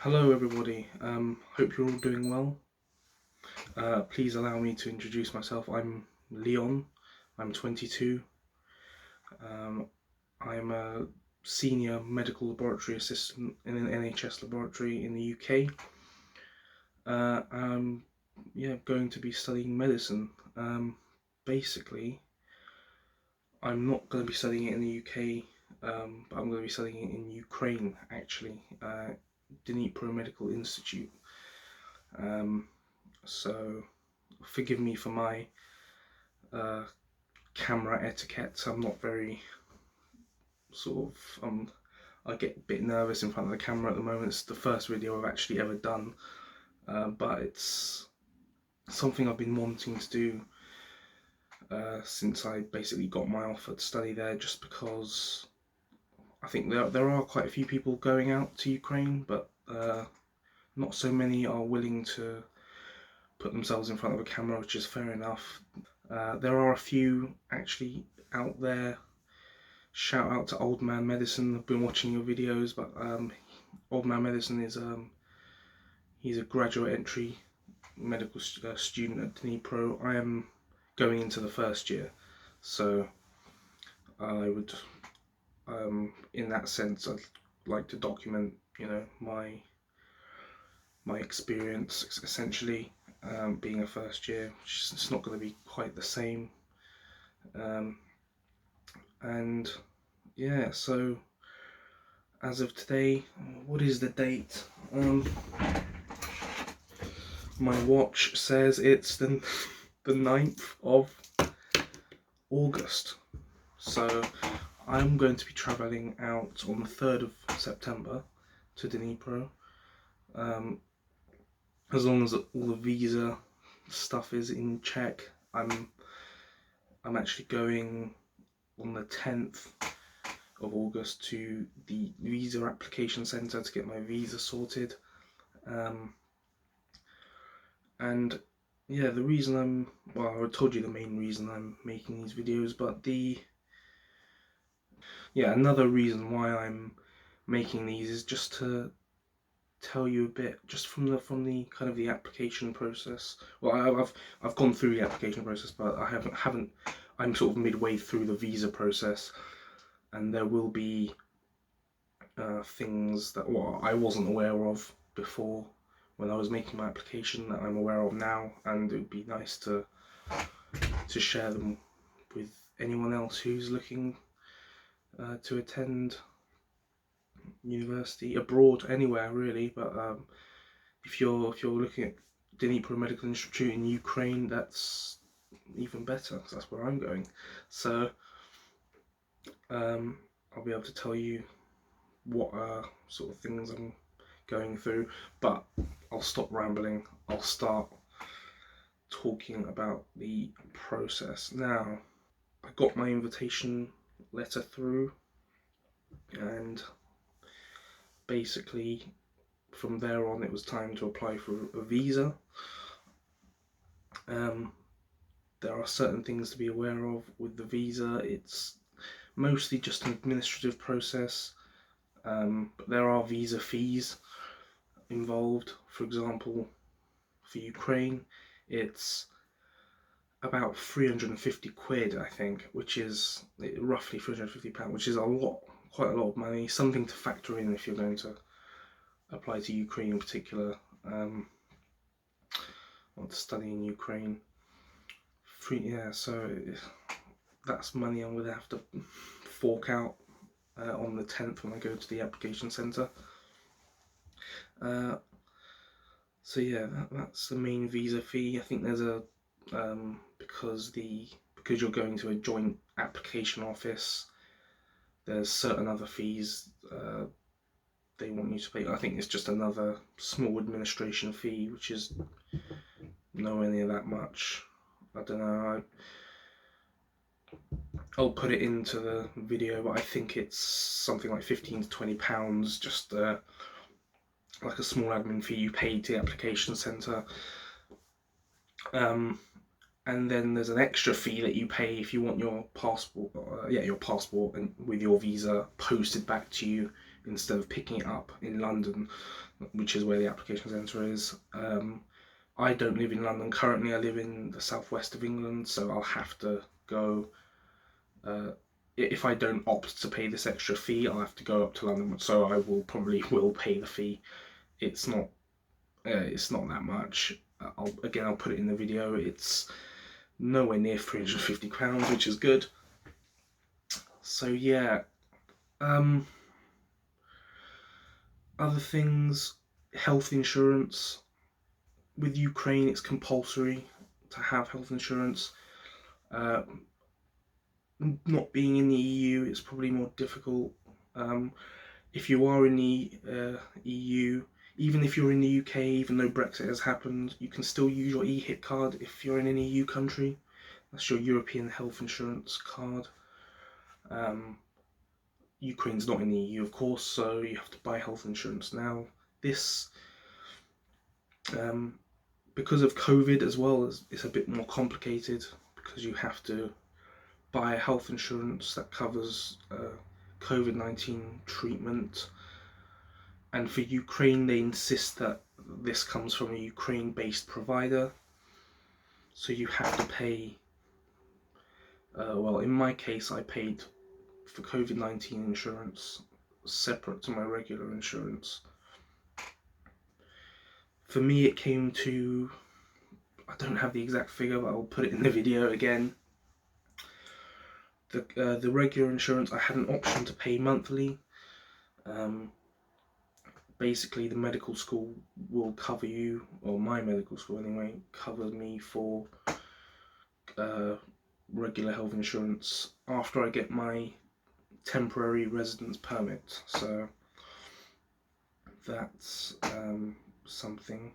Hello everybody, hope you're all doing well. Please allow me to introduce myself. I'm Leon, I'm 22. I'm a senior medical laboratory assistant in an NHS laboratory in the UK. I'm going to be studying medicine. Basically, I'm not going to be studying it in the UK, but I'm going to be studying it in Ukraine actually, Dnipro Medical Institute. So forgive me for my camera etiquette. I'm not very I get a bit nervous in front of the camera at the moment. It's the first video I've actually ever done, but it's something I've been wanting to do since I basically got my offer to study there, just because I think there are quite a few people going out to Ukraine, but not so many are willing to put themselves in front of a camera, which is fair enough. There are a few actually out there. Shout out to Old Man Medicine. I've been watching your videos, but Old Man Medicine is he's a graduate entry medical student at Dnipro. I am going into the first year, so I would, in that sense, I'd like to document, my experience essentially. Being a first year, it's not going to be quite the same. And yeah, so as of today, what is the date? My watch says it's the 9th of August. So I'm going to be travelling out on the 3rd of September to Dnipro. As long as all the visa stuff is in check, I'm actually going on the 10th of August to the visa application centre to get my visa sorted. And yeah, the reason I told you the main reason I'm making these videos, but another reason why I'm making these is just to tell you a bit, just from the kind of the application process. Well, I've gone through the application process, but I haven't. I'm sort of midway through the visa process, and there will be things that I wasn't aware of before when I was making my application that I'm aware of now, and it would be nice to share them with anyone else who's looking to attend university abroad, anywhere really. But if you're looking at Dnipro Medical Institute in Ukraine, that's even better, because that's where I'm going. So I'll be able to tell you what sort of things I'm going through, but I'll stop rambling. I'll start talking about the process now. I got my invitation letter through, and basically from there on it was time to apply for a visa. There are certain things to be aware of with the visa. It's mostly just an administrative process, but there are visa fees involved. For example, for Ukraine, it's about 350 quid, I think, which is roughly £350, which is quite a lot of money. Something to factor in if you're going to apply to Ukraine in particular, or to study in Ukraine. So that's money I'm going to have to fork out on the 10th when I go to the application centre. So yeah, that's the main visa fee. I think there's a because you're going to a joint application office, there's certain other fees they want you to pay. I think it's just another small administration fee, which is nowhere near that much. I don't know. I'll put it into the video, but I think it's something like £15 to £20, just like a small admin fee you pay to the application centre. And then there's an extra fee that you pay if you want your passport, your passport and with your visa posted back to you instead of picking it up in London, which is where the application centre is. I don't live in London currently. I live in the southwest of England, so I'll have to go. If I don't opt to pay this extra fee, I'll have to go up to London. So I will pay the fee. It's not that much. I'll put it in the video. It's nowhere near £350, which is good. So yeah. Other things, health insurance. With Ukraine, it's compulsory to have health insurance. Not being in the EU, it's probably more difficult. If you are in the EU, even if you're in the UK, even though Brexit has happened, you can still use your e-hit card if you're in an EU country. That's your European health insurance card. Ukraine's not in the EU, of course, so you have to buy health insurance now. This, because of COVID as well, it's a bit more complicated because you have to buy a health insurance that covers COVID-19 treatment. And for Ukraine, they insist that this comes from a Ukraine-based provider. So you have to pay, well, in my case, I paid for COVID-19 insurance separate to my regular insurance. For me, it came to, I don't have the exact figure, but I'll put it in the video again. The regular insurance, I had an option to pay monthly. Basically, the medical school will cover you, or my medical school anyway, covers me for regular health insurance after I get my temporary residence permit. So that's something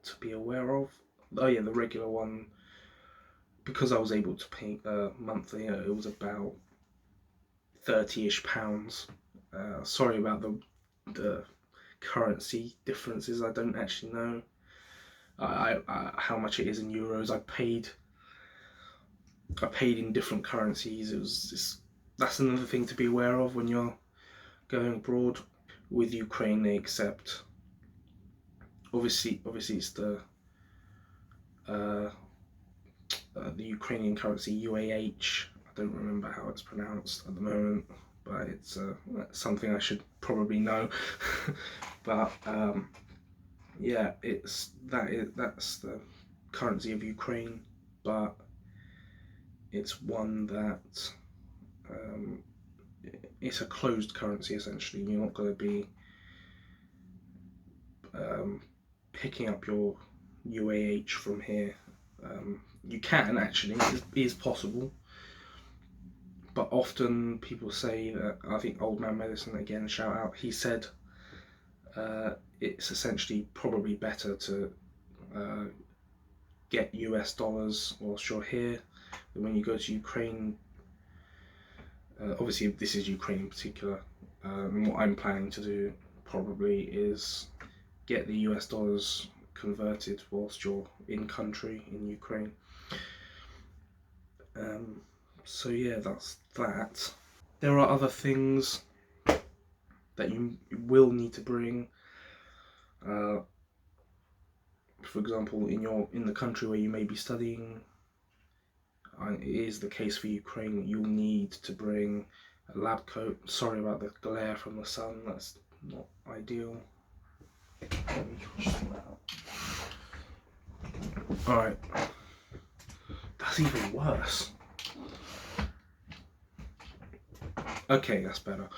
to be aware of. Oh yeah, the regular one, because I was able to pay monthly, it was about £30-ish. Sorry about the currency differences. I don't actually know how much it is in euros. I paid in different currencies. That's another thing to be aware of when you're going abroad. With Ukraine, they accept, obviously it's the Ukrainian currency, UAH. I don't remember how it's pronounced at the moment, but it's something I should probably know. But yeah, that's the currency of Ukraine, but it's one that it's a closed currency essentially. You're not going to be picking up your UAH from here. You can actually, it is possible, but often people say that, I think Old Man Medicine, again, shout out, he said it's essentially probably better to get US dollars whilst you're here than when you go to Ukraine. Obviously this is Ukraine in particular, and what I'm planning to do probably is get the US dollars converted whilst you're in country in Ukraine. So yeah, that's that. There are other things that you will need to bring. For example, in the country where you may be studying, it is the case for Ukraine, you'll need to bring a lab coat. Sorry about the glare from the sun, that's not ideal. Let me just sort that out. Alright, that's even worse. Okay, that's better.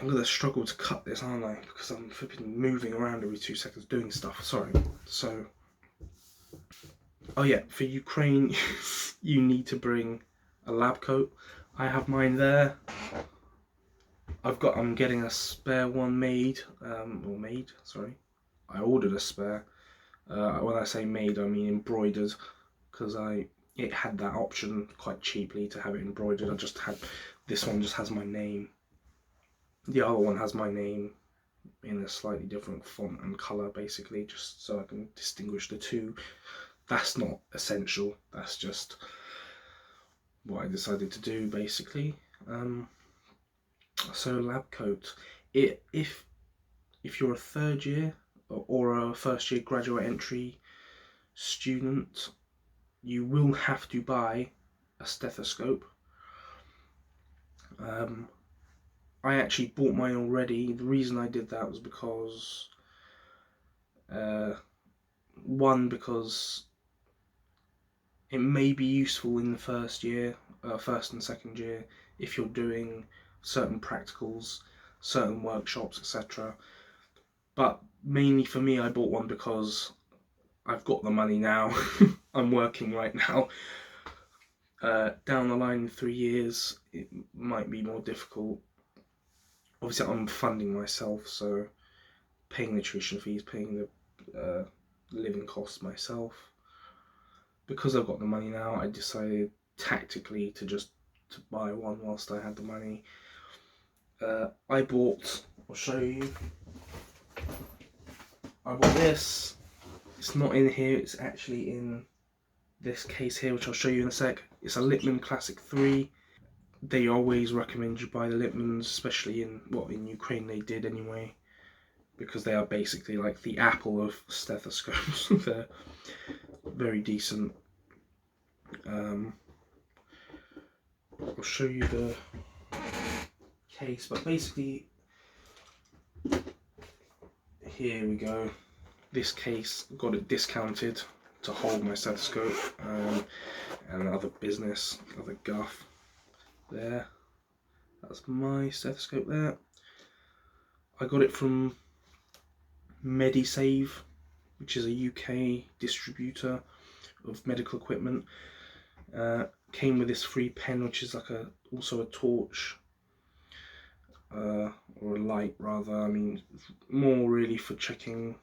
I'm gonna struggle to cut this, aren't I? Because I'm flipping moving around every 2 seconds doing stuff. Sorry. So, oh yeah, for Ukraine, you need to bring a lab coat. I have mine there. I'm getting a spare one made. Sorry. I ordered a spare. When I say made, I mean embroidered, because it had that option quite cheaply to have it embroidered. This one just has my name. The other one has my name in a slightly different font and colour, basically, just so I can distinguish the two. That's not essential, that's just what I decided to do, basically. So lab coat, if you're a third year or a first year graduate entry student, you will have to buy a stethoscope. I actually bought mine already. The reason I did that was because one, because it may be useful in the first and second year, if you're doing certain practicals, certain workshops, etc. But mainly for me, I bought one because I've got the money now. I'm working right now. Down the line in 3 years, it might be more difficult. Obviously, I'm funding myself, so paying the tuition fees, paying the living costs myself. Because I've got the money now, I decided tactically to buy one whilst I had the money. I bought, I'll show you, I bought this. It's not in here, it's actually in this case here, which I'll show you in a sec. It's a Littmann Classic 3. They always recommend you buy the Littmanns, especially in Ukraine they did anyway, because they are basically like the Apple of stethoscopes. They're very decent. I'll show you the case, but basically, here we go. This case, got it discounted to hold my stethoscope and other business, other guff. There, that's my stethoscope there. I got it from Medisave, which is a UK distributor of medical equipment. Came with this free pen, which is like also a torch, or a light rather. I mean, more really for checking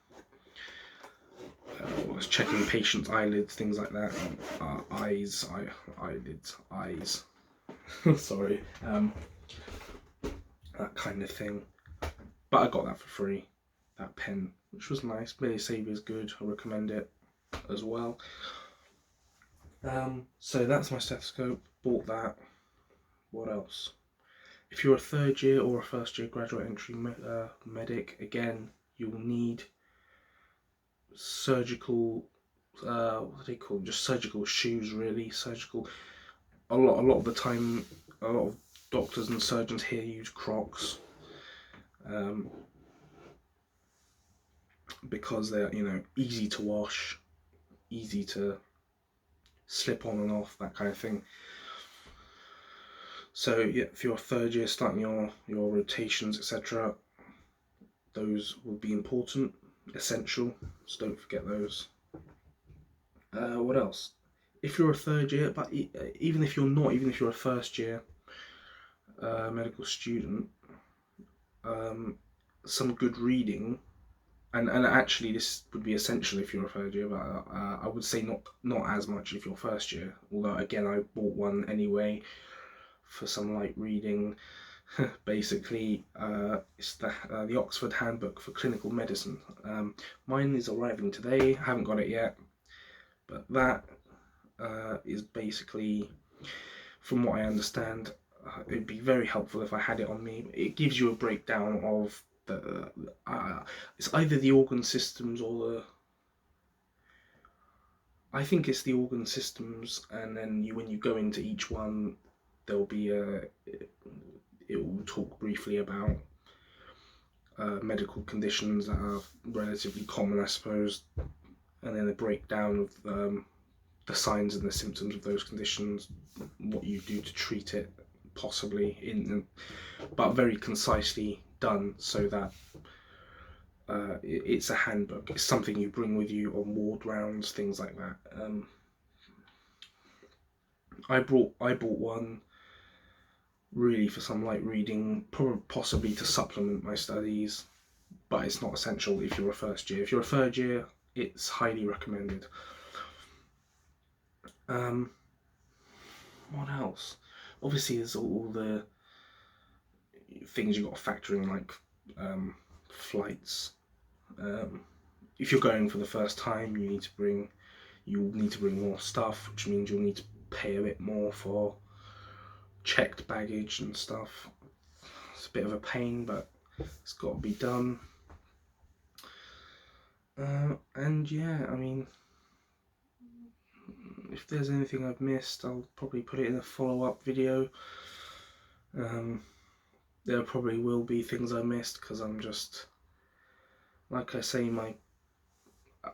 patients' eyelids, things like that. Eyelids, eyes. Sorry, that kind of thing. But I got that for free, that pen, which was nice. Medisave is good. I recommend it as well. So that's my stethoscope. Bought that. What else? If you're a third year or a first year graduate entry medic, again, you will need surgical, what do they call them? Just surgical shoes, really. Surgical. A lot of the time, a lot of doctors and surgeons here use Crocs, because they're easy to wash, easy to slip on and off, that kind of thing. So yeah, if you're a third year starting your rotations, etc., those will be important, essential, so don't forget those. What else? If you're a third year, but even if you're not, even if you're a first year medical student, some good reading, and actually this would be essential if you're a third year, but I would say not as much if you're first year, although again I bought one anyway for some light reading. Basically, it's the Oxford Handbook for Clinical Medicine. Mine is arriving today. I haven't got it yet, but that is basically, from what I understand, it'd be very helpful if I had it on me. It gives you a breakdown of it's either the organ systems or the, I think it's the organ systems, and then when you go into each one, there'll be it will talk briefly about medical conditions that are relatively common, I suppose, and then a breakdown of the signs and the symptoms of those conditions, what you do to treat it, possibly, but very concisely done, so that it's a handbook. It's something you bring with you on ward rounds, things like that. I bought one really for some light reading, possibly to supplement my studies, but it's not essential if you're a first year. If you're a third year, it's highly recommended. What else? Obviously there's all the things you've got to factor in, like flights. If you're going for the first time, you'll need to bring more stuff, which means you'll need to pay a bit more for checked baggage and stuff. It's a bit of a pain, but It's got to be done. And yeah, I mean, if there's anything I've missed, I'll probably put it in a follow-up video. There probably will be things I missed because I'm just, like I say,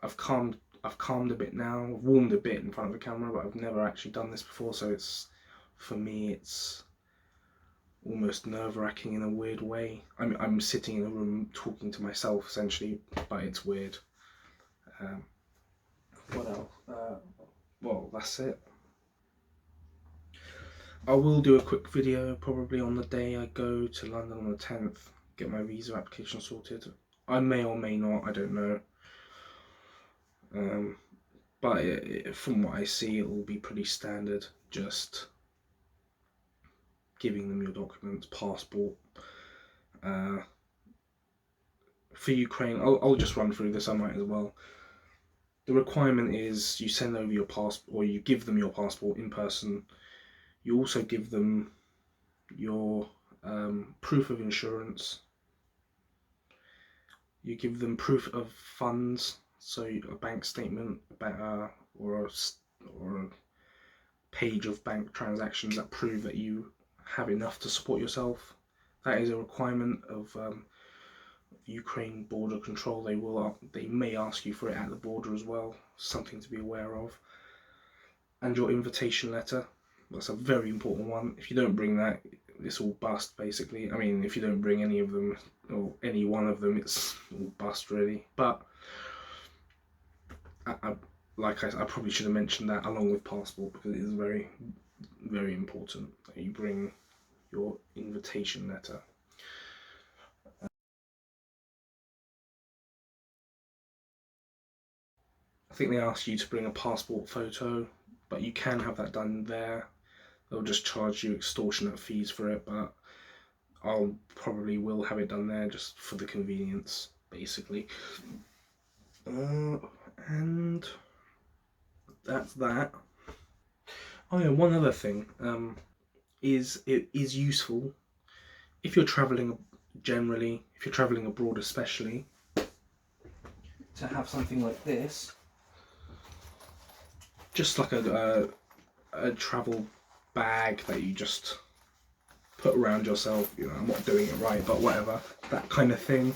I've calmed a bit now. I've warmed a bit in front of the camera, but I've never actually done this before, so for me it's almost nerve-wracking in a weird way. I'm sitting in a room talking to myself essentially, but it's weird. What else? Well, that's it. I will do a quick video probably on the day I go to London on the 10th, get my visa application sorted. I may or may not, I don't know. But from what I see, it will be pretty standard. Just giving them your documents, passport. For Ukraine, I'll just run through this, I might as well. The requirement is you send over your passport, or you give them your passport in person. You also give them your proof of insurance. You give them proof of funds, so a bank statement or a page of bank transactions that prove that you have enough to support yourself. That is a requirement of Ukraine border control. They may ask you for it at the border as well, something to be aware of. And your invitation letter, that's a very important one. If you don't bring that, it's all bust basically. I mean, if you don't bring any of them, or any one of them, it's all bust really. But I probably should have mentioned that along with passport, because it is very, very important that you bring your invitation letter. I think they ask you to bring a passport photo, but you can have that done there. They'll just charge you extortionate fees for it, but I'll probably will have it done there just for the convenience, basically. And that's that. Oh yeah, one other thing is it is useful if you're traveling generally, if you're traveling abroad especially, to have something like this, just like a travel bag that you just put around yourself. You know, I'm not doing it right, but whatever, that kind of thing.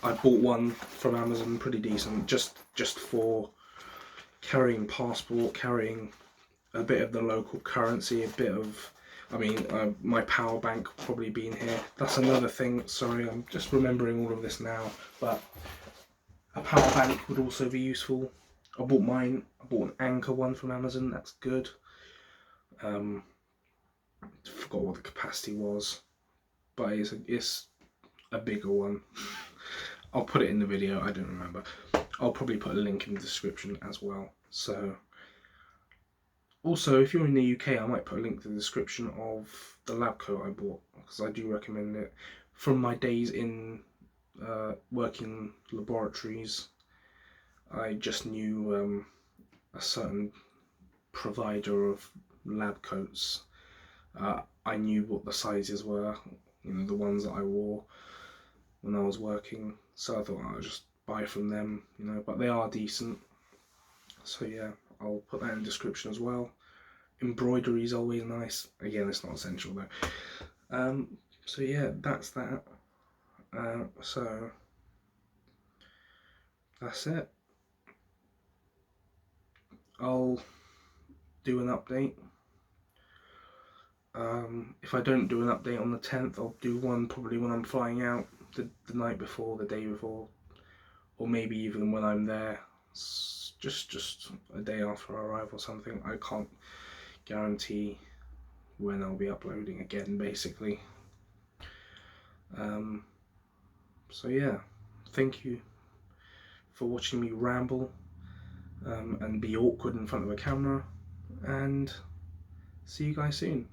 I bought one from Amazon, pretty decent, just for carrying passport, carrying a bit of the local currency, a bit of, I mean, my power bank probably being here. That's another thing, sorry, I'm just remembering all of this now, but a power bank would also be useful. I bought mine, I bought an Anchor one from Amazon, that's good. Forgot what the capacity was, but it's a bigger one. I'll put it in the video, I don't remember. I'll probably put a link in the description as well. So, also, if you're in the UK, I might put a link to the description of the lab coat I bought, because I do recommend it. From my days in working laboratories, I just knew a certain provider of lab coats. I knew what the sizes were, you know, the ones that I wore when I was working, so I thought I'd just buy from them, you know, but they are decent. So yeah, I'll put that in the description as well. Embroidery is always nice. Again, it's not essential though. So yeah, that's that. So that's it. I'll do an update. If I don't do an update on the 10th, I'll do one probably when I'm flying out, the night before, the day before, or maybe even when I'm there, just a day after I arrive or something. I can't guarantee when I'll be uploading again, basically. So yeah, thank you for watching me ramble and be awkward in front of a camera, and see you guys soon.